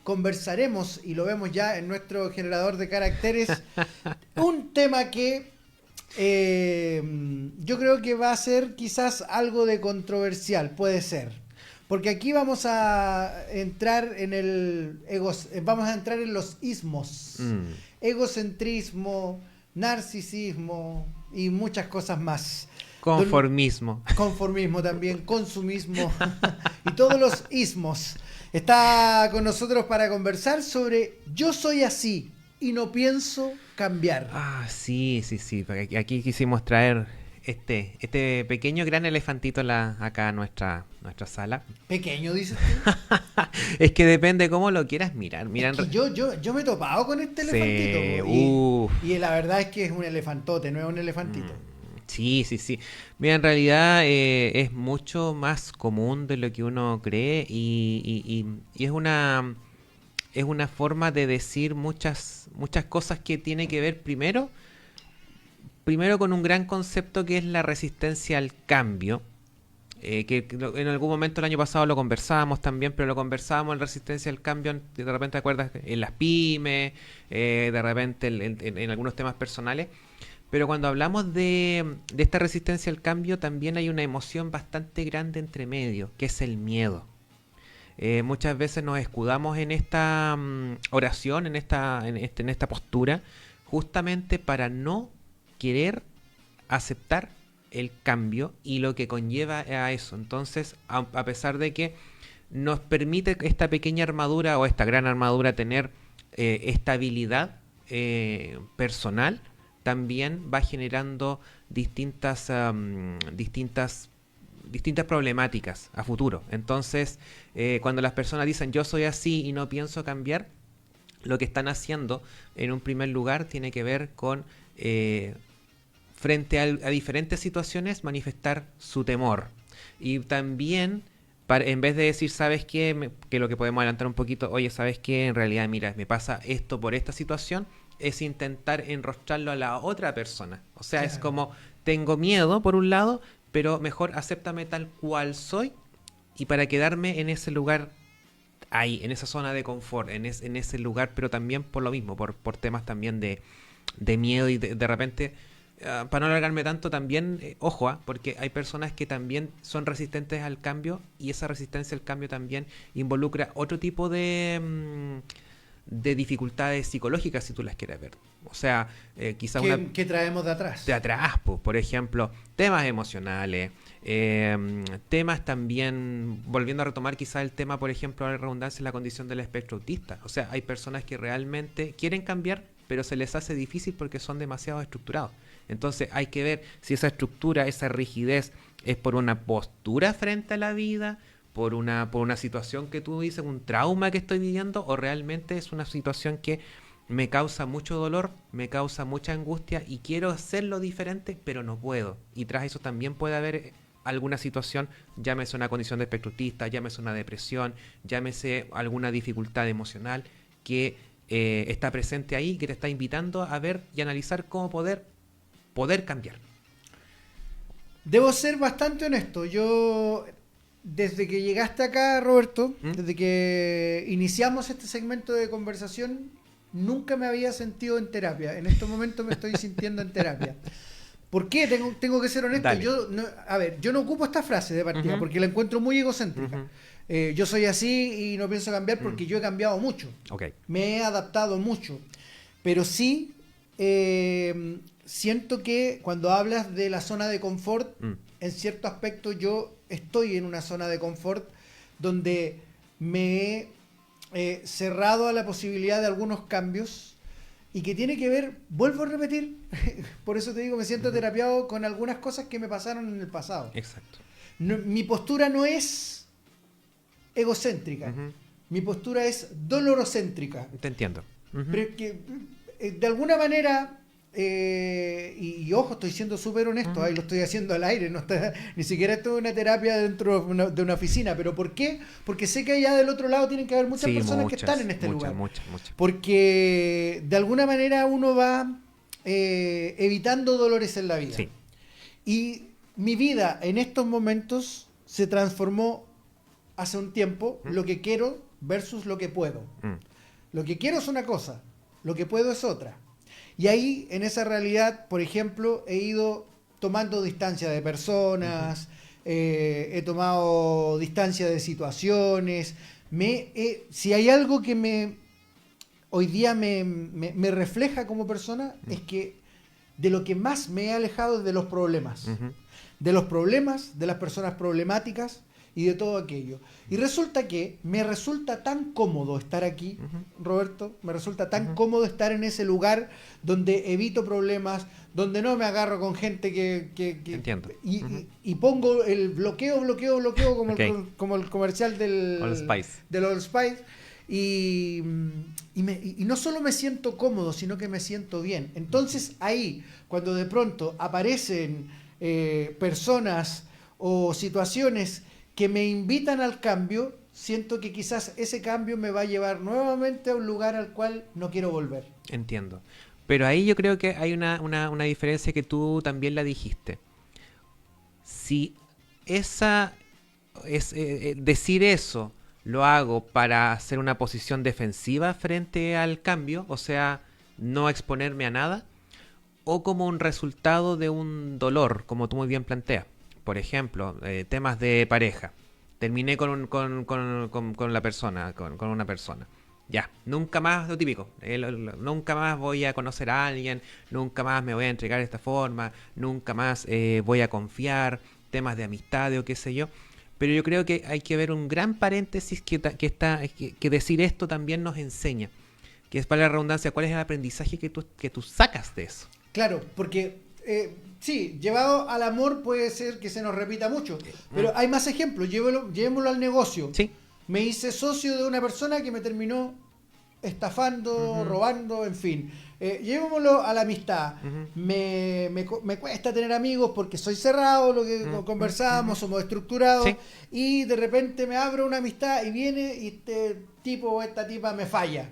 conversaremos, y lo vemos ya en nuestro generador de caracteres, un tema que yo creo que va a ser quizás algo de controversial, puede ser. Porque aquí vamos a entrar en vamos a entrar en los ismos. Mm. Egocentrismo, narcisismo y muchas cosas más. Conformismo. Conformismo también, consumismo y todos los ismos. Está con nosotros para conversar sobre Yo soy así y no pienso cambiar. Ah, sí, sí, sí. Porque aquí quisimos traer este pequeño gran elefantito acá a nuestra sala. Pequeño, dices tú. Es que depende cómo lo quieras mirar. Es que yo me he topado con este elefantito. Sí, Y la verdad es que es un elefantote, no es un elefantito. sí, sí, sí. Mira, en realidad es mucho más común de lo que uno cree y es una forma de decir muchas cosas que tiene que ver primero con un gran concepto que es la resistencia al cambio. En algún momento el año pasado lo conversábamos también, pero lo conversábamos en resistencia al cambio, de repente te acuerdas en las pymes, de repente en algunos temas personales. Pero cuando hablamos de esta resistencia al cambio, también hay una emoción bastante grande entre medio, que es el miedo. Muchas veces nos escudamos en esta oración, en esta postura, justamente para no querer aceptar el cambio y lo que conlleva a eso. Entonces, a pesar de que nos permite esta pequeña armadura o esta gran armadura tener estabilidad personal, también va generando distintas problemáticas a futuro. Entonces, cuando las personas dicen yo soy así y no pienso cambiar, lo que están haciendo en un primer lugar tiene que ver con frente a diferentes situaciones manifestar su temor. Y también, en vez de decir, ¿sabes qué? Que lo que podemos adelantar un poquito, oye, ¿sabes qué? En realidad, mira, me pasa esto por esta situación, es intentar enrostrarlo a la otra persona. O sea, claro, es como, tengo miedo por un lado, pero mejor acéptame tal cual soy y para quedarme en ese lugar ahí, en esa zona de confort, en ese lugar, pero también por lo mismo, por temas también de miedo y de repente, para no alargarme tanto, también, ojo, porque hay personas que también son resistentes al cambio y esa resistencia al cambio también involucra otro tipo de dificultades psicológicas, si tú las quieres ver. O sea, quizás ¿Qué traemos de atrás? De atrás, pues, por ejemplo, temas emocionales, temas también, volviendo a retomar quizás el tema, por ejemplo, la redundancia en la condición del espectro autista. O sea, hay personas que realmente quieren cambiar, pero se les hace difícil porque son demasiado estructurados. Entonces hay que ver si esa estructura, esa rigidez es por una postura frente a la vida, por una situación que tú dices, un trauma que estoy viviendo, o realmente es una situación que me causa mucho dolor, me causa mucha angustia y quiero hacerlo diferente, pero no puedo. Y tras eso también puede haber alguna situación, llámese una condición de espectro autista, llámese una depresión, llámese alguna dificultad emocional que está presente ahí, que te está invitando a ver y analizar cómo poder cambiar. Debo ser bastante honesto. Yo, desde que llegaste acá, Roberto, desde que iniciamos este segmento de conversación, nunca me había sentido en terapia. En estos momentos me estoy sintiendo en terapia. ¿Por qué? Tengo que ser honesto. Yo no ocupo esta frase de partida porque la encuentro muy egocéntrica. Yo soy así y no pienso cambiar porque yo he cambiado mucho. Okay. Me he adaptado mucho. Pero sí, siento que cuando hablas de la zona de confort, en cierto aspecto yo estoy en una zona de confort donde me he cerrado a la posibilidad de algunos cambios y que tiene que ver, vuelvo a repetir, por eso te digo, me siento terapiado con algunas cosas que me pasaron en el pasado. Exacto. No, mi postura no es egocéntrica, mi postura es dolorocéntrica. Te entiendo. Pero que, de alguna manera, y ojo, estoy siendo súper honesto, ahí lo estoy haciendo al aire, no está, ni siquiera esto es una terapia dentro de una oficina, pero ¿por qué? Porque sé que allá del otro lado tienen que haber muchas personas que están en este lugar. Muchas. Porque de alguna manera uno va evitando dolores en la vida. Sí. Y mi vida en estos momentos se transformó hace un tiempo. Lo que quiero versus lo que puedo. Mm. Lo que quiero es una cosa, lo que puedo es otra. Y ahí, en esa realidad, por ejemplo, he ido tomando distancia de personas, he tomado distancia de situaciones. Si hay algo que hoy día me refleja como persona, es que de lo que más me he alejado es de los problemas. Ujú. De los problemas, de las personas problemáticas y de todo aquello. Y resulta que me resulta tan cómodo estar aquí, Roberto, me resulta tan cómodo estar en ese lugar donde evito problemas, donde no me agarro con gente que Entiendo. y pongo el bloqueo como, Ok. como el comercial Old Spice. del Old Spice. Y no solo me siento cómodo, sino que me siento bien. Entonces ahí, cuando de pronto aparecen personas o situaciones que me invitan al cambio, siento que quizás ese cambio me va a llevar nuevamente a un lugar al cual no quiero volver. Entiendo. Pero ahí yo creo que hay una diferencia que tú también la dijiste. Si esa es decir eso lo hago para hacer una posición defensiva frente al cambio, o sea, no exponerme a nada, o como un resultado de un dolor, como tú muy bien planteas. Por ejemplo, temas de pareja. Terminé con la persona, con una persona. Ya, nunca más, lo típico, nunca más voy a conocer a alguien, nunca más me voy a entregar de esta forma, nunca más voy a confiar, temas de amistad o qué sé yo. Pero yo creo que hay que ver un gran paréntesis que decir esto también nos enseña, que es para la redundancia, cuál es el aprendizaje que tú sacas de eso. Claro, porque sí, llevado al amor puede ser que se nos repita mucho, pero hay más ejemplos, llevémoslo al negocio. Sí. Me hice socio de una persona que me terminó estafando, robando, en fin. Llevémoslo a la amistad. Me cuesta tener amigos porque soy cerrado, lo que conversábamos, somos estructurados, Sí. y de repente me abro una amistad y viene y este tipo o esta tipa me falla.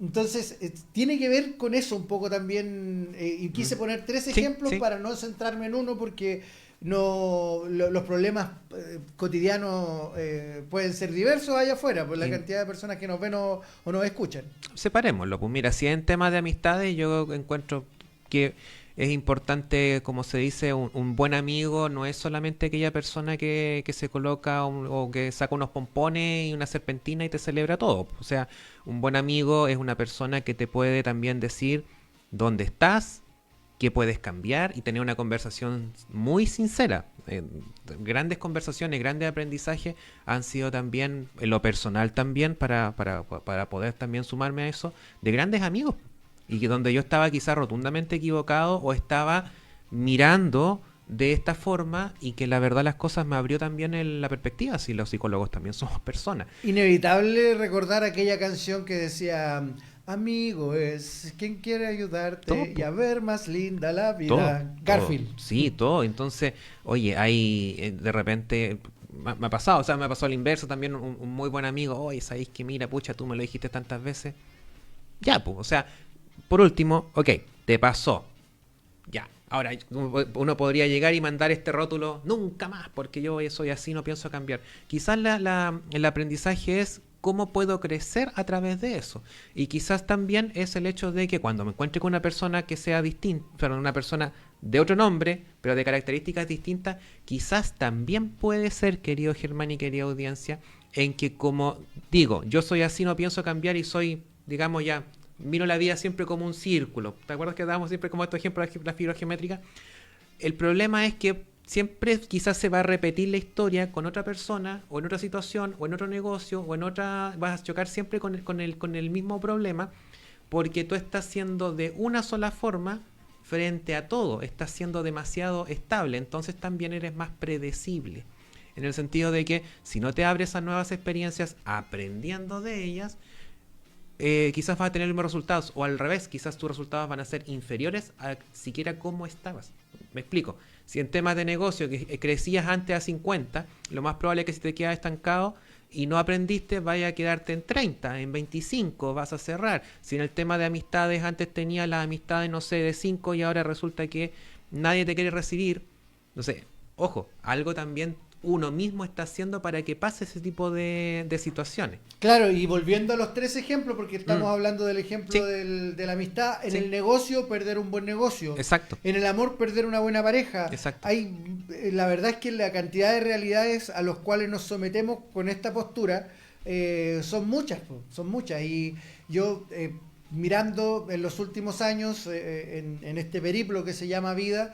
Entonces, tiene que ver con eso un poco también, y quise poner tres Sí, ejemplos sí. para no centrarme en uno porque los problemas cotidianos pueden ser diversos allá afuera por la Y cantidad de personas que nos ven o nos escuchan. separémoslo, pues mira, si en temas de amistades yo encuentro que es importante, como se dice, un buen amigo no es solamente aquella persona que se coloca o que saca unos pompones y una serpentina y te celebra todo. O sea, un buen amigo es una persona que te puede también decir dónde estás, qué puedes cambiar y tener una conversación muy sincera. Grandes conversaciones, grandes aprendizajes han sido también, en lo personal también, para poder también sumarme a eso, de grandes amigos. Y que donde yo estaba quizás rotundamente equivocado o estaba mirando de esta forma y que la verdad las cosas me abrió también la perspectiva, si los psicólogos también somos personas. Inevitable recordar aquella canción que decía, amigo es quien quiere Todo, ayudarte y po, a ver más linda la todo, vida. todo. Garfield. Sí, todo. Entonces, oye, hay de repente me ha pasado, o sea, me ha pasado al inverso también un muy buen amigo, oye, ¿sabéis que mira, pucha, tú me lo dijiste tantas veces? Ya, pues, o sea, por último, ok, te pasó. Ya, ahora uno podría llegar y mandar este rótulo nunca más, porque yo soy así, no pienso cambiar. Quizás el aprendizaje es cómo puedo crecer a través de eso. Y quizás también es el hecho de que cuando me encuentre con una persona que sea distinta, pero una persona de otro nombre, pero de características distintas, quizás también puede ser, querido Germán y querida audiencia, en que como digo, yo soy así, no pienso cambiar y soy, digamos ya, miro la vida siempre como un círculo. ¿Te acuerdas que dábamos siempre como estos ejemplos de la figura geométrica? El problema es que siempre quizás se va a repetir la historia con otra persona, o en otra situación, o en otro negocio, o en otra. Vas a chocar siempre con el mismo problema, porque tú estás siendo de una sola forma frente a todo. Estás siendo demasiado estable, entonces también eres más predecible. En el sentido de que si no te abres a nuevas experiencias aprendiendo de ellas, quizás vas a tener los mismos resultados, o al revés, quizás tus resultados van a ser inferiores a siquiera cómo estabas. Me explico. Si en temas de negocio que crecías antes a 50, lo más probable es que si te quedas estancado y no aprendiste, vaya a quedarte en 30, en 25, vas a cerrar. Si en el tema de amistades antes tenías las amistades, no sé, de 5 y ahora resulta que nadie te quiere recibir, no sé, ojo, algo también uno mismo está haciendo para que pase ese tipo de situaciones. Claro, y volviendo a los 3 ejemplos, porque estamos hablando del ejemplo Sí. de la amistad, en Sí. el negocio, perder un buen negocio. Exacto. En el amor, perder una buena pareja. Exacto. La verdad es que la cantidad de realidades a los cuales nos sometemos con esta postura son muchas, son muchas. Y yo, mirando en los últimos años, en este periplo que se llama vida,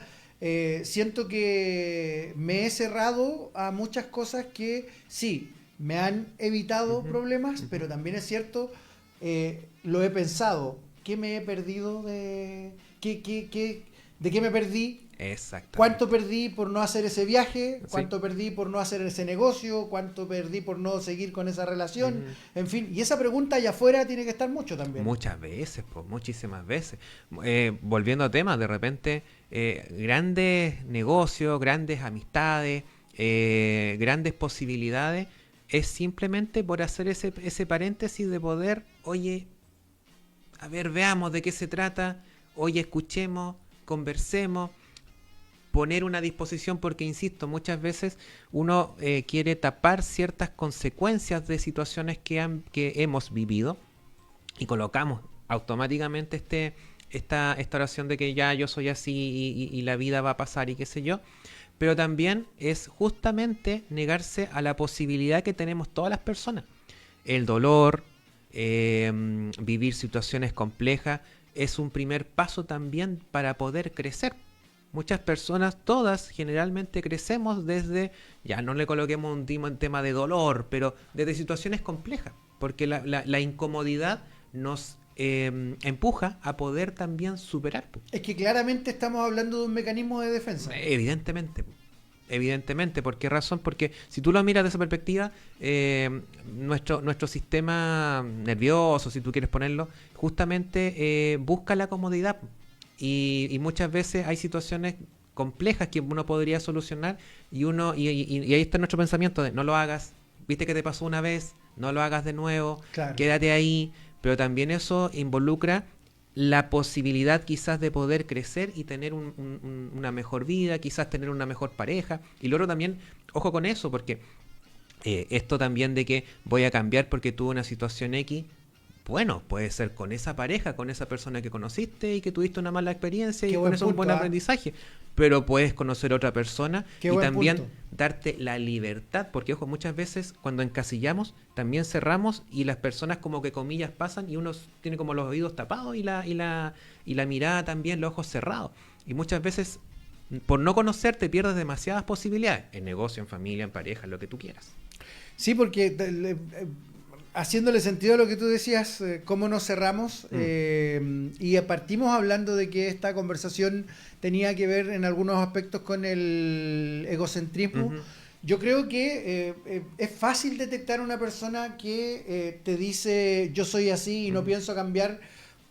siento que me he cerrado a muchas cosas que sí, me han evitado problemas, pero también es cierto, lo he pensado, ¿qué me he perdido de qué me perdí? Exacto. ¿Cuánto perdí por no hacer ese viaje? Sí. ¿Cuánto perdí por no hacer ese negocio? ¿Cuánto perdí por no seguir con esa relación? En fin, y esa pregunta allá afuera tiene que estar mucho también. Muchas veces, pues, muchísimas veces. Volviendo a temas, de repente, grandes negocios, grandes amistades, grandes posibilidades, es simplemente por hacer ese paréntesis de poder, oye, a ver, veamos de qué se trata, oye, escuchemos, conversemos, poner una disposición, porque insisto, muchas veces uno quiere tapar ciertas consecuencias de situaciones que hemos vivido y colocamos automáticamente esta oración de que ya yo soy así y la vida va a pasar y qué sé yo, pero también es justamente negarse a la posibilidad que tenemos todas las personas. El dolor, vivir situaciones complejas, es un primer paso también para poder crecer. Muchas personas, todas, generalmente crecemos desde, ya no le coloquemos un tema de dolor, pero desde situaciones complejas, porque la incomodidad nos empuja a poder también superar. Es que claramente estamos hablando de un mecanismo de defensa. Evidentemente. ¿Por qué razón? Porque si tú lo miras desde esa perspectiva, nuestro sistema nervioso, si tú quieres ponerlo, justamente busca la comodidad. Y muchas veces hay situaciones complejas que uno podría solucionar y ahí está nuestro pensamiento de no lo hagas, viste que te pasó una vez, no lo hagas de nuevo, Claro. Quédate ahí, pero también eso involucra la posibilidad quizás de poder crecer y tener una mejor vida, quizás tener una mejor pareja. Y luego también, ojo con eso, porque esto también de que voy a cambiar porque tuve una situación X, bueno, puede ser con esa pareja, con esa persona que conociste y que tuviste una mala experiencia y con eso un buen aprendizaje. Pero puedes conocer otra persona y también darte la libertad, porque ojo, muchas veces cuando encasillamos también cerramos y las personas como que comillas pasan y uno tiene como los oídos tapados y la mirada también, los ojos cerrados. Y muchas veces por no conocerte pierdes demasiadas posibilidades, en negocio, en familia, en pareja, lo que tú quieras. Sí, porque haciéndole sentido a lo que tú decías, cómo nos cerramos, y partimos hablando de que esta conversación tenía que ver en algunos aspectos con el egocentrismo. Yo creo que es fácil detectar una persona que te dice yo soy así y no pienso cambiar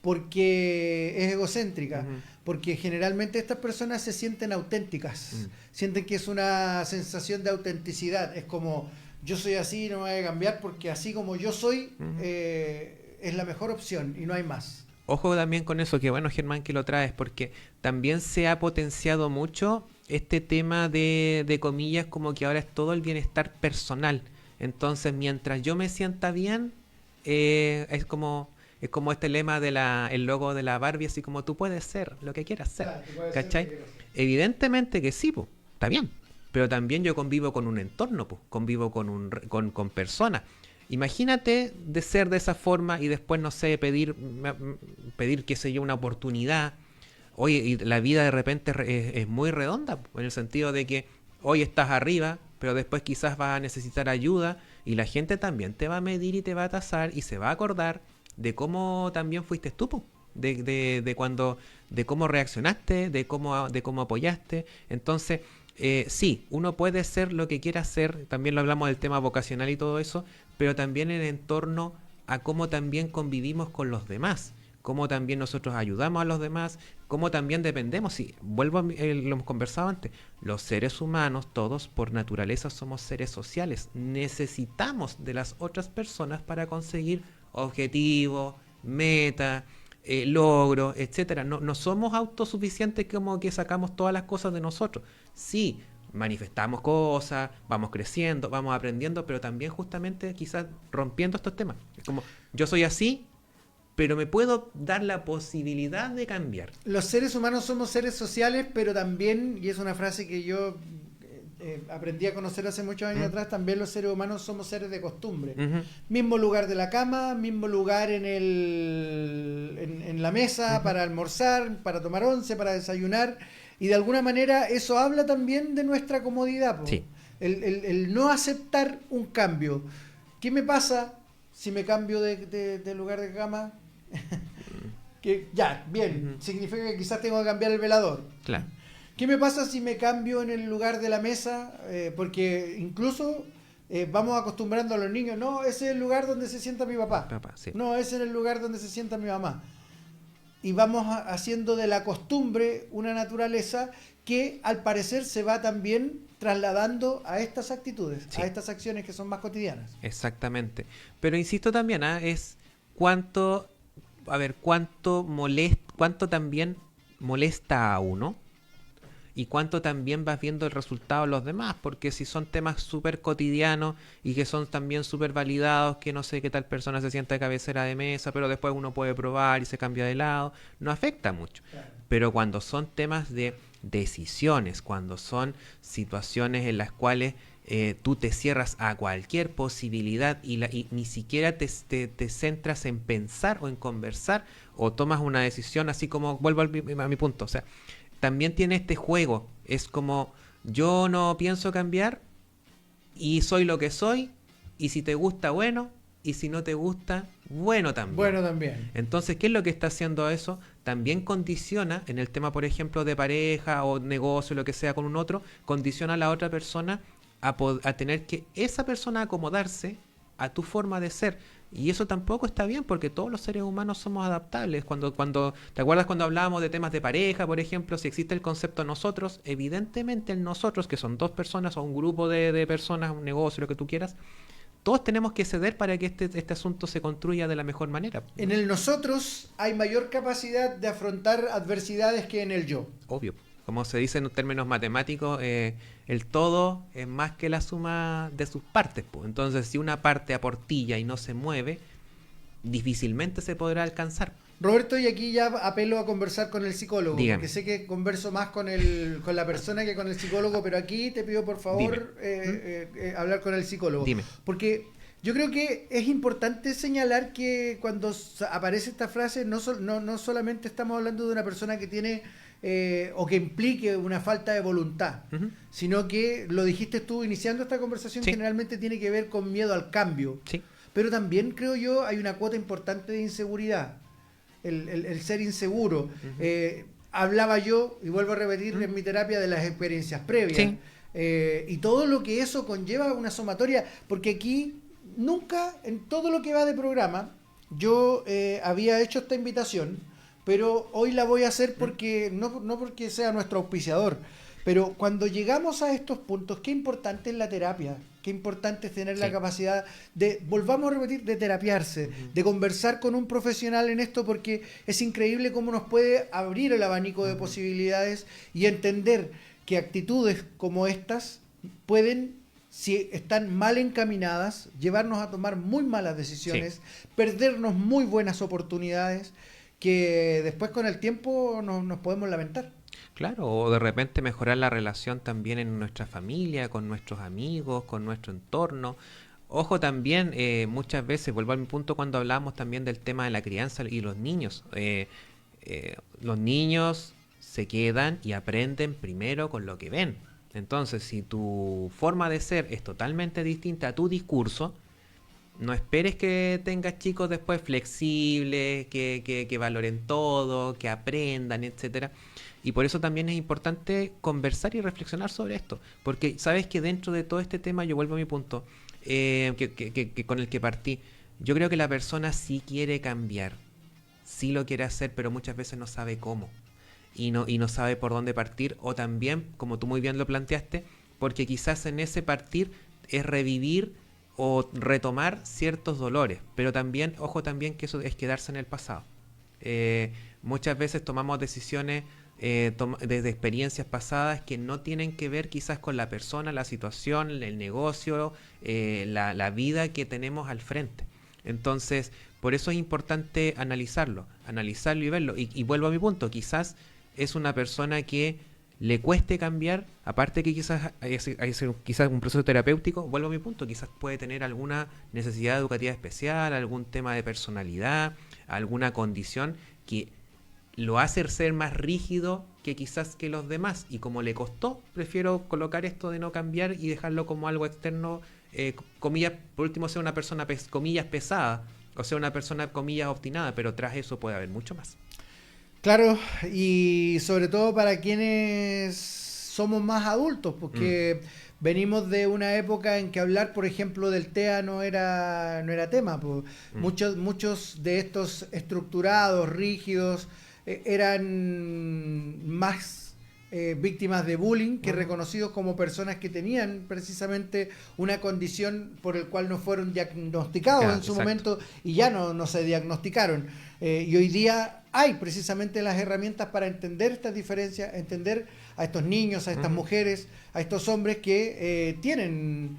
porque es egocéntrica, porque generalmente estas personas se sienten auténticas, sienten que es una sensación de autenticidad, es como yo soy así y no me voy a cambiar porque así como yo soy es la mejor opción y no hay más. Ojo también con eso, que bueno, Germán, que lo traes, porque también se ha potenciado mucho este tema de comillas, como que ahora es todo el bienestar personal. Entonces, mientras yo me sienta bien, es como este lema el logo de la Barbie, así como tú puedes ser lo que quieras ser. Claro, ¿cachai? Evidentemente que sí, pues, está bien. Pero también yo convivo con un entorno, pues, convivo con personas. Imagínate de ser de esa forma y después, no sé, pedir qué sé yo, una oportunidad. Oye, y la vida de repente es muy redonda, en el sentido de que hoy estás arriba, pero después quizás vas a necesitar ayuda y la gente también te va a medir y te va a tasar y se va a acordar de cómo también fuiste tú, pues. De cómo reaccionaste, de cómo apoyaste. Entonces, sí, uno puede ser lo que quiera ser, también lo hablamos del tema vocacional y todo eso, pero también en torno a cómo también convivimos con los demás, cómo también nosotros ayudamos a los demás, cómo también dependemos. Sí, vuelvo lo hemos conversado antes, los seres humanos, todos por naturaleza somos seres sociales, necesitamos de las otras personas para conseguir objetivos, metas, logros, etcétera. No somos autosuficientes como que sacamos todas las cosas de nosotros. Sí, manifestamos cosas, vamos creciendo, vamos aprendiendo, pero también justamente quizás rompiendo estos temas. Es como, yo soy así, pero me puedo dar la posibilidad de cambiar. Los seres humanos somos seres sociales, pero también, y es una frase que yo aprendí a conocer hace muchos años atrás, también los seres humanos somos seres de costumbre. Mismo lugar de la cama, mismo lugar en la mesa para almorzar, para tomar once, para desayunar, y de alguna manera eso habla también de nuestra comodidad. Sí. El no aceptar un cambio. ¿Qué me pasa si me cambio de lugar de cama? Que ya, bien, significa que quizás tengo que cambiar el velador. Claro. ¿Qué me pasa si me cambio en el lugar de la mesa? Porque incluso vamos acostumbrando a los niños, no, ese es el lugar donde se sienta mi papá. Sí. No, ese es el lugar donde se sienta mi mamá. Y vamos haciendo de la costumbre una naturaleza que al parecer se va también trasladando a estas actitudes, Sí. a estas acciones que son más cotidianas. Exactamente. Pero insisto también, es cuánto también molesta a uno y cuánto también vas viendo el resultado de los demás, porque si son temas súper cotidianos y que son también súper validados, que no sé qué tal persona se sienta de cabecera de mesa, pero después uno puede probar y se cambia de lado, no afecta mucho. Claro. Pero cuando son temas de decisiones, cuando son situaciones en las cuales tú te cierras a cualquier posibilidad y ni siquiera te centras en pensar o en conversar o tomas una decisión, así como vuelvo a mi punto, o sea, también tiene este juego, es como yo no pienso cambiar y soy lo que soy, y si te gusta, bueno, y si no te gusta, bueno también. Bueno también. Entonces, ¿qué es lo que está haciendo eso? También condiciona, en el tema, por ejemplo, de pareja o negocio, lo que sea con un otro, condiciona a la otra persona a tener que esa persona acomodarse a tu forma de ser. Y eso tampoco está bien, porque todos los seres humanos somos adaptables. Cuando ¿te acuerdas cuando hablábamos de temas de pareja, por ejemplo? Si existe el concepto nosotros, evidentemente el nosotros, que son dos personas o un grupo de personas, un negocio, lo que tú quieras, todos tenemos que ceder para que este asunto se construya de la mejor manera. En el nosotros hay mayor capacidad de afrontar adversidades que en el yo. Obvio. Como se dice en términos matemáticos, el todo es más que la suma de sus partes. Pues. Entonces, si una parte aportilla y no se mueve, difícilmente se podrá alcanzar. Roberto, y aquí ya apelo a conversar con el psicólogo, Dígame. porque sé que converso más con la persona que con el psicólogo, pero aquí te pido por favor hablar con el psicólogo. Dime. Porque yo creo que es importante señalar que cuando aparece esta frase, no solamente estamos hablando de una persona que tiene o que implique una falta de voluntad, sino que, lo dijiste tú iniciando esta conversación, Sí. generalmente tiene que ver con miedo al cambio. Sí. Pero también, creo yo, hay una cuota importante de inseguridad, el ser inseguro. Hablaba yo, y vuelvo a repetir en mi terapia, de las experiencias previas. Sí. Y todo lo que eso conlleva una sumatoria, porque aquí nunca, en todo lo que va de programa, yo había hecho esta invitación, pero hoy la voy a hacer porque no porque sea nuestro auspiciador, pero cuando llegamos a estos puntos, qué importante es la terapia, qué importante es tener la capacidad de, volvamos a repetir, de terapiarse, de conversar con un profesional en esto, porque es increíble cómo nos puede abrir el abanico de posibilidades y entender que actitudes como estas pueden, si están mal encaminadas, llevarnos a tomar muy malas decisiones, perdernos muy buenas oportunidades que después con el tiempo nos podemos lamentar. Claro, o de repente mejorar la relación también en nuestra familia, con nuestros amigos, con nuestro entorno. Ojo también, muchas veces, vuelvo a mi punto cuando hablamos también del tema de la crianza y los niños. Los niños se quedan y aprenden primero con lo que ven. Entonces, si tu forma de ser es totalmente distinta a tu discurso, no esperes que tengas chicos después flexibles, que valoren todo, que aprendan, etcétera. Y por eso también es importante conversar y reflexionar sobre esto. Porque sabes que dentro de todo este tema, yo vuelvo a mi punto, que con el que partí, yo creo que la persona sí quiere cambiar, sí lo quiere hacer, pero muchas veces no sabe cómo. Y no sabe por dónde partir, o también, como tú muy bien lo planteaste, porque quizás en ese partir es revivir o retomar ciertos dolores, pero también, ojo también que eso es quedarse en el pasado. Muchas veces tomamos decisiones desde experiencias pasadas que no tienen que ver quizás con la persona, la situación, el negocio, la vida que tenemos al frente. Entonces, por eso es importante analizarlo y verlo. Y vuelvo a mi punto, quizás es una persona que le cueste cambiar, aparte que quizás quizás un proceso terapéutico, vuelvo a mi punto, quizás puede tener alguna necesidad educativa especial, algún tema de personalidad, alguna condición que lo hace ser más rígido que quizás que los demás, y como le costó, prefiero colocar esto de no cambiar y dejarlo como algo externo, comillas, por último sea una persona comillas pesada, o sea una persona comillas obstinada, pero tras eso puede haber mucho más. Claro, y sobre todo para quienes somos más adultos, porque venimos de una época en que hablar, por ejemplo, del TEA no era tema. Pues. Muchos de estos estructurados, rígidos, eran más víctimas de bullying que reconocidos como personas que tenían precisamente una condición por el cual no fueron diagnosticados en su momento y ya no se diagnosticaron. Y hoy día hay precisamente las herramientas para entender estas diferencias, entender a estos niños, a estas mujeres, a estos hombres que tienen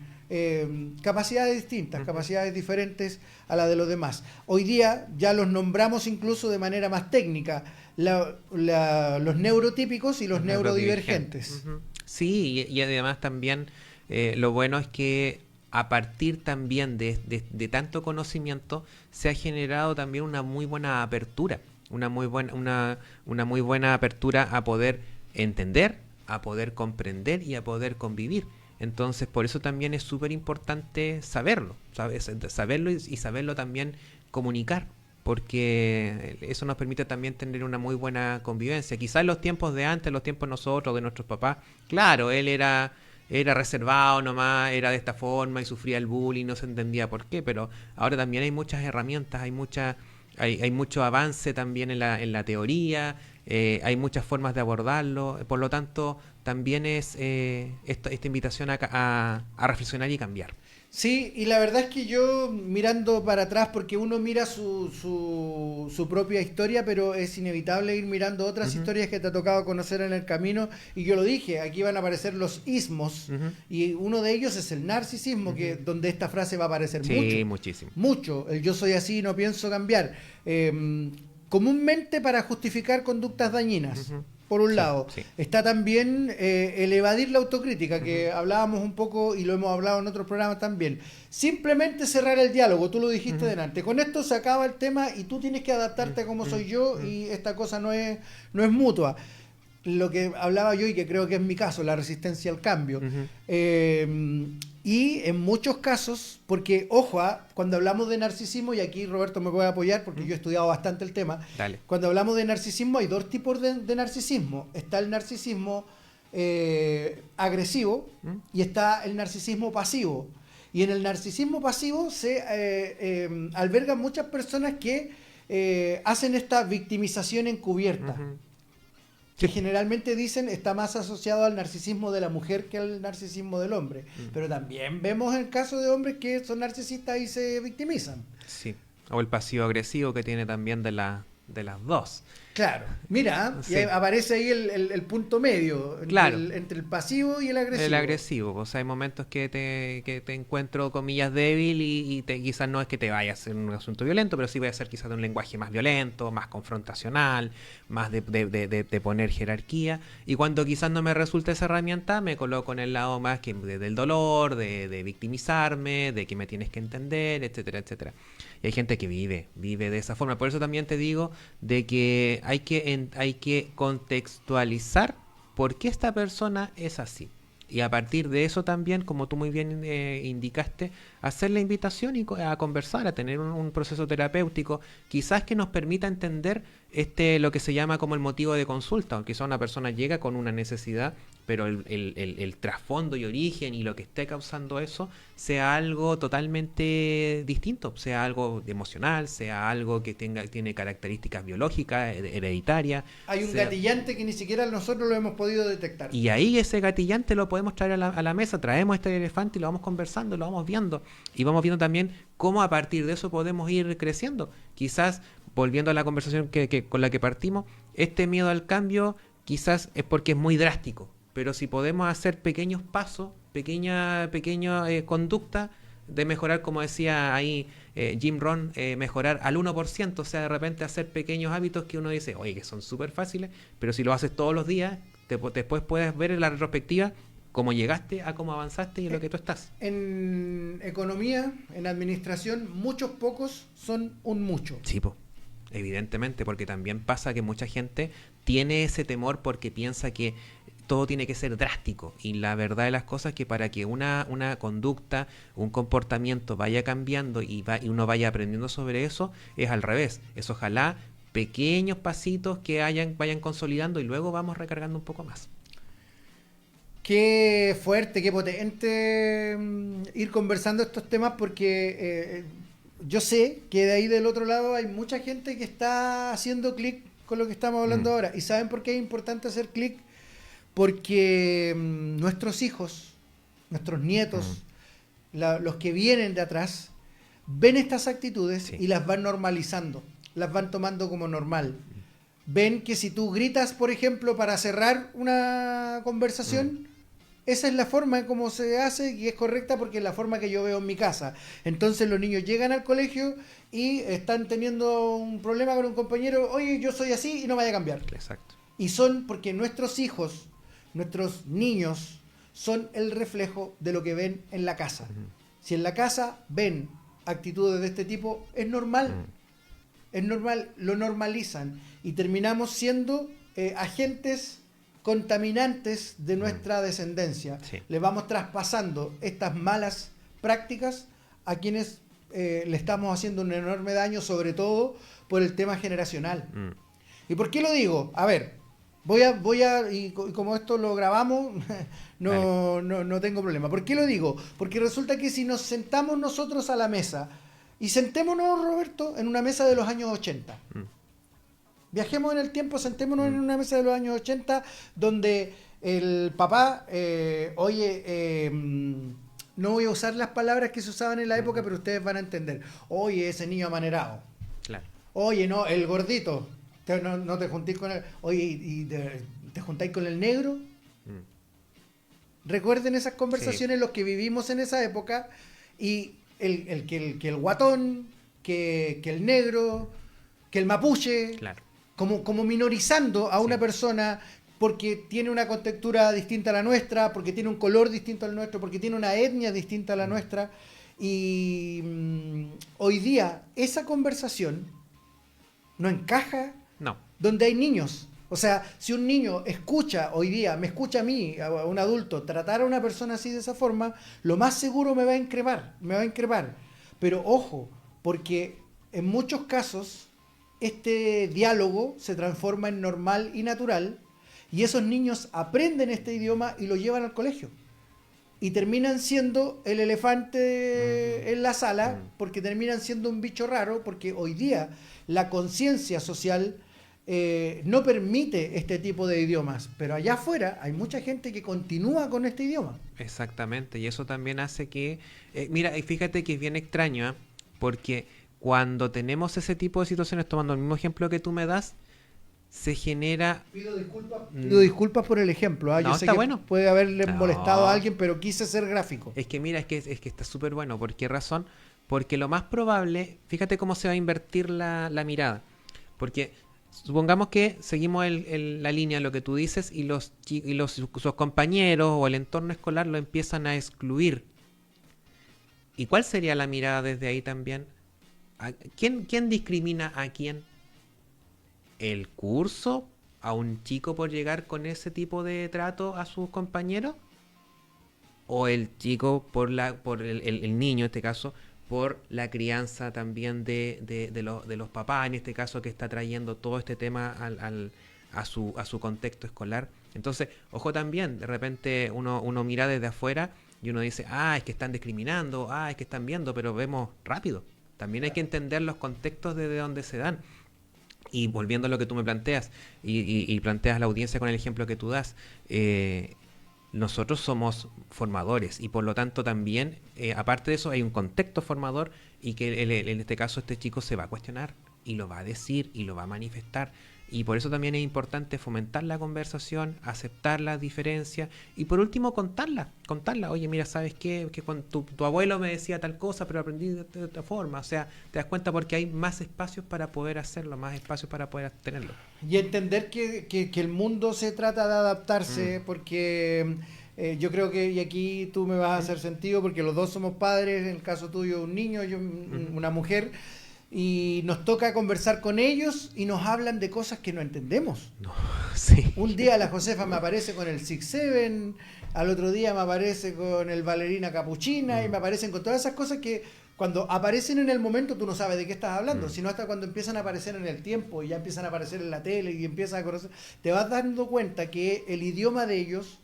capacidades distintas, capacidades diferentes a la de los demás. Hoy día ya los nombramos incluso de manera más técnica, los neurotípicos y los neurodivergentes. Sí, y además también lo bueno es que a partir también de tanto conocimiento se ha generado también una muy buena apertura, una muy buena apertura a poder entender, a poder comprender y a poder convivir. Entonces, por eso también es súper importante saberlo, saberlo y saberlo también comunicar, porque eso nos permite también tener una muy buena convivencia. Quizás en los tiempos de antes, los tiempos de nosotros, de nuestros papás, claro, él era reservado nomás, era de esta forma y sufría el bullying, no se entendía por qué, pero ahora también hay muchas herramientas, hay mucho avance también en la teoría, hay muchas formas de abordarlo, por lo tanto también es esta invitación a reflexionar y cambiar. Sí, y la verdad es que yo mirando para atrás, porque uno mira su propia historia, pero es inevitable ir mirando otras historias que te ha tocado conocer en el camino, y yo lo dije, aquí van a aparecer los ismos, y uno de ellos es el narcisismo, que donde esta frase va a aparecer muchísimo. Mucho, el yo soy así, no pienso cambiar, comúnmente para justificar conductas dañinas. Por un lado, está también el evadir la autocrítica, que hablábamos un poco y lo hemos hablado en otros programas también. Simplemente cerrar el diálogo, tú lo dijiste delante. Con esto se acaba el tema y tú tienes que adaptarte a cómo soy yo y esta cosa no es mutua. Lo que hablaba yo y que creo que es mi caso, la resistencia al cambio. Y en muchos casos, porque ojo, cuando hablamos de narcisismo, y aquí Roberto me puede apoyar porque yo he estudiado bastante el tema, cuando hablamos de narcisismo hay dos tipos de narcisismo. Está el narcisismo agresivo y está el narcisismo pasivo. Y en el narcisismo pasivo se albergan muchas personas que hacen esta victimización encubierta. Que generalmente dicen está más asociado al narcisismo de la mujer que al narcisismo del hombre. Pero también vemos el caso de hombres que son narcisistas y se victimizan. Sí, o el pasivo-agresivo que tiene también de las dos. Claro, mira, y aparece ahí el punto medio entre el pasivo y el agresivo. El agresivo, o sea, hay momentos que te encuentro, comillas, débil y quizás no es que te vaya a hacer un asunto violento, pero sí voy a ser quizás de un lenguaje más violento, más confrontacional, más de poner jerarquía. Y cuando quizás no me resulta esa herramienta, me coloco en el lado más que del dolor, de victimizarme, de que me tienes que entender, etcétera, etcétera. Y hay gente que vive de esa forma. Por eso también te digo de que hay que contextualizar por qué esta persona es así. Y a partir de eso también, como tú muy bien indicaste, hacer la invitación a conversar, a tener un proceso terapéutico, quizás que nos permita entender lo que se llama como el motivo de consulta. Quizás una persona llega con una necesidad, pero el trasfondo y origen y lo que esté causando eso sea algo totalmente distinto, sea algo emocional, sea algo que tiene características biológicas, hereditarias. Hay un gatillante que ni siquiera nosotros lo hemos podido detectar. Y ahí ese gatillante lo podemos traer a la mesa, traemos este elefante y lo vamos conversando, lo vamos viendo. Y vamos viendo también cómo a partir de eso podemos ir creciendo. Quizás, volviendo a la conversación con la que partimos, este miedo al cambio quizás es porque es muy drástico, pero si podemos hacer pequeños pasos, pequeña conducta de mejorar, como decía ahí Jim Rohn, mejorar al 1%, o sea, de repente hacer pequeños hábitos que uno dice, oye, que son súper fáciles, pero si lo haces todos los días, después puedes ver en la retrospectiva cómo llegaste a cómo avanzaste y en lo que tú estás. En economía, en administración, muchos pocos son un mucho. Sí, po. Evidentemente, porque también pasa que mucha gente tiene ese temor porque piensa que todo tiene que ser drástico, y la verdad de las cosas es que para que una conducta, un comportamiento vaya cambiando y uno vaya aprendiendo sobre eso, es al revés. Es ojalá pequeños pasitos que vayan consolidando y luego vamos recargando un poco más. Qué fuerte, qué potente ir conversando estos temas, porque yo sé que de ahí del otro lado hay mucha gente que está haciendo clic con lo que estamos hablando ahora. ¿Y saben por qué es importante hacer clic? Porque nuestros hijos, nuestros nietos, los que vienen de atrás, ven estas actitudes y las van normalizando, las van tomando como normal. Ven que si tú gritas, por ejemplo, para cerrar una conversación, esa es la forma en cómo se hace y es correcta porque es la forma que yo veo en mi casa. Entonces los niños llegan al colegio y están teniendo un problema con un compañero, oye, yo soy así y no me vaya a cambiar. Exacto. Y son porque nuestros hijos, nuestros niños, son el reflejo de lo que ven en la casa. Si en la casa ven actitudes de este tipo, es normal. Es normal, lo normalizan y terminamos siendo agentes contaminantes de nuestra descendencia. Sí. Le vamos traspasando estas malas prácticas a quienes le estamos haciendo un enorme daño, sobre todo por el tema generacional. ¿Y por qué lo digo? A ver, voy a y como esto lo grabamos, no tengo problema. ¿Por qué lo digo? Porque resulta que si nos sentamos nosotros a la mesa, y sentémonos, Roberto, en una mesa de los años 80. Viajemos en el tiempo, sentémonos en una mesa de los años 80, donde el papá, no voy a usar las palabras que se usaban en la época, pero ustedes van a entender. Oye, ese niño amanerado. Claro. Oye, no, el gordito. No te juntís con él. Oye, ¿y te juntáis con el negro? Recuerden esas conversaciones, los que vivimos en esa época, y que el guatón, que el negro, que el mapuche, Claro. como minorizando a una persona porque tiene una contextura distinta a la nuestra, porque tiene un color distinto al nuestro, porque tiene una etnia distinta a la nuestra. Y hoy día esa conversación no encaja donde hay niños. O sea, si un niño escucha hoy día, me escucha a mí, a un adulto, tratar a una persona así de esa forma, lo más seguro me va a increpar. Pero ojo, porque en muchos casos este diálogo se transforma en normal y natural, y esos niños aprenden este idioma y lo llevan al colegio. Y terminan siendo el elefante en la sala, porque terminan siendo un bicho raro, porque hoy día la conciencia social no permite este tipo de idiomas, pero allá afuera hay mucha gente que continúa con este idioma. Exactamente, y eso también hace que, mira, fíjate que es bien extraño, porque cuando tenemos ese tipo de situaciones, tomando el mismo ejemplo que tú me das, se genera... Pido disculpas por el ejemplo. No, yo sé está que bueno. puede haberle molestado a alguien, pero quise ser gráfico. Es que mira, es que está súper bueno. ¿Por qué razón? Porque lo más probable, fíjate cómo se va a invertir la mirada. Porque supongamos que seguimos la línea, lo que tú dices, y sus compañeros o el entorno escolar lo empiezan a excluir. ¿Y cuál sería la mirada desde ahí también? ¿Quién discrimina a quién? ¿El curso a un chico por llegar con ese tipo de trato a sus compañeros? ¿O el chico por el niño, en este caso, por la crianza también de los papás, en este caso, que está trayendo todo este tema a su contexto escolar? Entonces, ojo también, de repente uno mira desde afuera y uno dice, es que están discriminando, es que están viendo, pero vemos rápido. También hay que entender los contextos desde donde se dan. Y volviendo a lo que tú me planteas, y planteas a la audiencia con el ejemplo que tú das, nosotros somos formadores y por lo tanto también, aparte de eso, hay un contexto formador y que en este caso este chico se va a cuestionar y lo va a decir y lo va a manifestar. Y por eso también es importante fomentar la conversación, aceptar las diferencias y por último contarla. Oye, mira, ¿sabes qué? Que cuando tu abuelo me decía tal cosa, pero aprendí de otra forma. O sea, te das cuenta porque hay más espacios para poder hacerlo, más espacios para poder tenerlo. Y entender que el mundo se trata de adaptarse, porque yo creo que, y aquí tú me vas a hacer sentido, porque los dos somos padres, en el caso tuyo un niño, yo una mujer, y nos toca conversar con ellos y nos hablan de cosas que no entendemos. No, sí. Un día la Josefa me aparece con el Six Seven, al otro día me aparece con el Ballerina Capuchina y me aparecen con todas esas cosas que cuando aparecen en el momento tú no sabes de qué estás hablando, sino hasta cuando empiezan a aparecer en el tiempo y ya empiezan a aparecer en la tele y empiezas a conocer, te vas dando cuenta que el idioma de ellos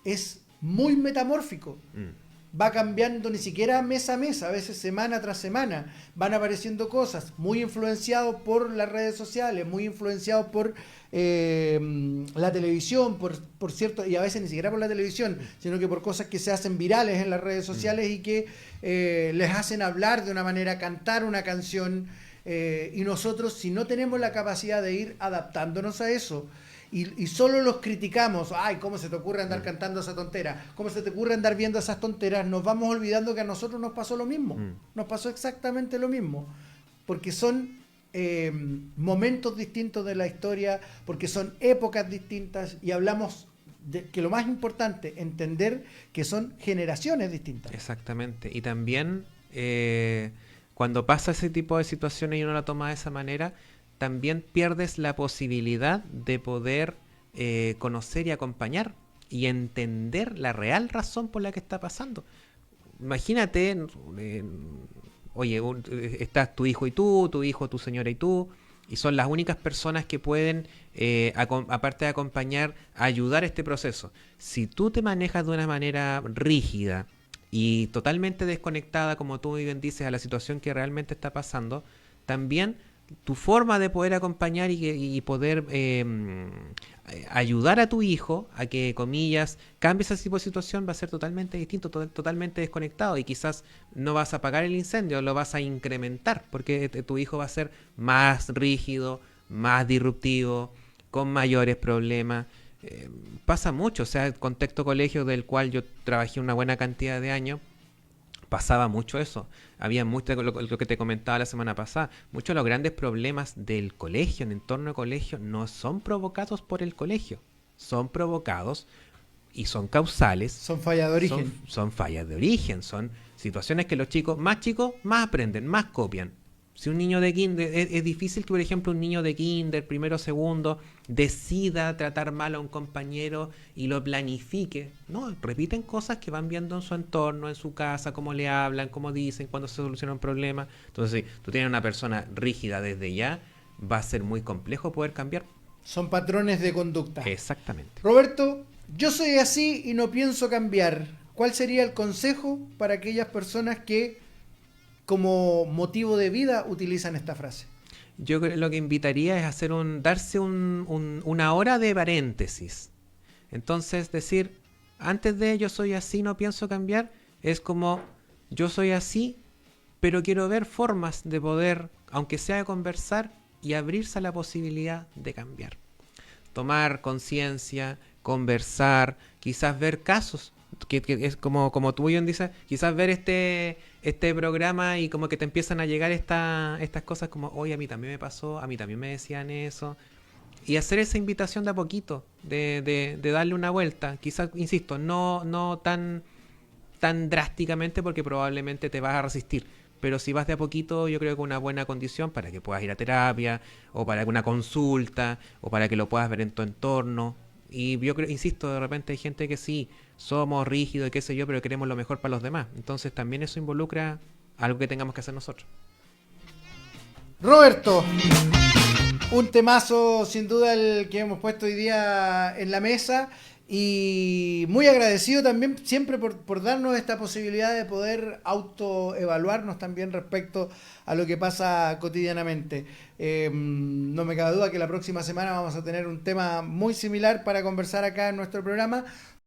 es muy metamórfico. Va cambiando ni siquiera mes a mes, a veces semana tras semana. Van apareciendo cosas muy influenciados por las redes sociales, muy influenciados por la televisión, por cierto, y a veces ni siquiera por la televisión, sino que por cosas que se hacen virales en las redes sociales y que les hacen hablar de una manera, cantar una canción. Y nosotros, si no tenemos la capacidad de ir adaptándonos a eso, y solo los criticamos, ay, ¿cómo se te ocurre andar cantando esa tontera? ¿Cómo se te ocurre andar viendo esas tonteras? Nos vamos olvidando que a nosotros nos pasó lo mismo. Nos pasó exactamente lo mismo. Porque son momentos distintos de la historia, porque son épocas distintas y hablamos de que lo más importante, entender que son generaciones distintas. Exactamente. Y también cuando pasa ese tipo de situaciones y uno la toma de esa manera, también pierdes la posibilidad de poder conocer y acompañar y entender la real razón por la que está pasando. Imagínate, oye, estás tu hijo y tú, tu hijo, tu señora y tú, y son las únicas personas que pueden, aparte de acompañar, ayudar a este proceso. Si tú te manejas de una manera rígida y totalmente desconectada, como tú bien dices, a la situación que realmente está pasando, también tu forma de poder acompañar y poder ayudar a tu hijo a que, comillas, cambie ese tipo de situación va a ser totalmente distinto, totalmente desconectado y quizás no vas a apagar el incendio, lo vas a incrementar porque tu hijo va a ser más rígido, más disruptivo, con mayores problemas. Pasa mucho, o sea, el contexto colegio del cual yo trabajé una buena cantidad de años, pasaba mucho eso. Había mucho, lo que te comentaba la semana pasada, muchos de los grandes problemas del colegio, en entorno de colegio, no son provocados por el colegio, son provocados y son causales. Son fallas de origen. Son fallas de origen, son situaciones que los chicos más aprenden, más copian. Si un niño de kinder, es difícil que, por ejemplo, un niño de kinder, primero o segundo, decida tratar mal a un compañero y lo planifique. No, repiten cosas que van viendo en su entorno, en su casa, cómo le hablan, cómo dicen, cuándo se soluciona un problema. Entonces, si tú tienes una persona rígida desde ya, va a ser muy complejo poder cambiar. Son patrones de conducta. Exactamente. Roberto, yo soy así y no pienso cambiar. ¿Cuál sería el consejo para aquellas personas que como motivo de vida utilizan esta frase? Yo lo que invitaría es hacer darse una hora de paréntesis. Entonces decir, antes de yo soy así, no pienso cambiar, es como yo soy así, pero quiero ver formas de poder, aunque sea conversar y abrirse a la posibilidad de cambiar. Tomar conciencia, conversar, quizás ver casos, que es como tú bien dices, quizás ver este programa y como que te empiezan a llegar estas cosas como, oye, a mí también me pasó, a mí también me decían eso, y hacer esa invitación de a poquito, de darle una vuelta, quizás, insisto, no tan drásticamente porque probablemente te vas a resistir, pero si vas de a poquito, yo creo que una buena condición para que puedas ir a terapia, o para una consulta, o para que lo puedas ver en tu entorno. Y yo creo, insisto, de repente hay gente que sí, somos rígidos y qué sé yo, pero queremos lo mejor para los demás. Entonces también eso involucra algo que tengamos que hacer nosotros. Roberto, un temazo sin duda el que hemos puesto hoy día en la mesa y muy agradecido también siempre por darnos esta posibilidad de poder autoevaluarnos también respecto a lo que pasa cotidianamente. No me cabe duda que la próxima semana vamos a tener un tema muy similar para conversar acá en nuestro programa,